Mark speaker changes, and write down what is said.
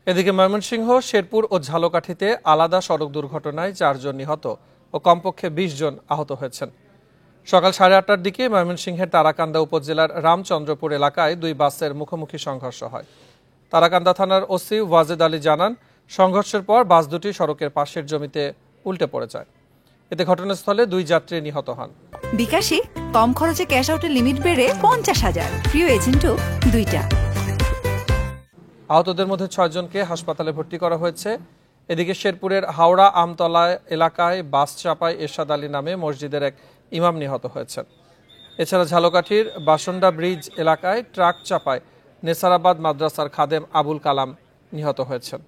Speaker 1: এদিকে ময়মনসিংহ, শেরপুর ও ঝালকাঠিতে আলাদা সড়ক দুর্ঘটনায় 4 জন নিহত ও কমপক্ষে 20 জন আহত হয়েছেন। সকাল 8:30টার দিকে ময়মনসিংহের তারাকান্দা উপজেলার রামচন্দ্রপুর এলাকায় দুই বাসের মুখোমুখি সংঘর্ষ হয়। তারাকান্দা থানার ওসি ওয়াজেদ আলী জানান, সংঘর্ষের পর বাস দুটি সড়কের পাশের জমিতে উল্টে পড়ে যায়। এতে ঘটনাস্থলে 2 যাত্রী নিহত হন।
Speaker 2: বিকাশে কম খরচে ক্যাশ আউটের লিমিট বেড়ে 50,000, প্রিয় এজেন্টও 2টা।
Speaker 1: আহতদের মধ্যে 6 জনকে হাসপাতালে ভর্তি করা হয়েছে। এদিকে শেরপুরের হাওড়া আমতলা এলাকায় বাস চাপায় এরশাদ আলী নামে মসজিদের এক ইমাম নিহত হয়েছেন। এছাড়া ঝালকাঠির বাসন্ডা ব্রিজ এলাকায় ট্রাক চাপায় নেসারাবাদ মাদ্রাসার খাদেম আবুল কালাম নিহত হয়েছেন।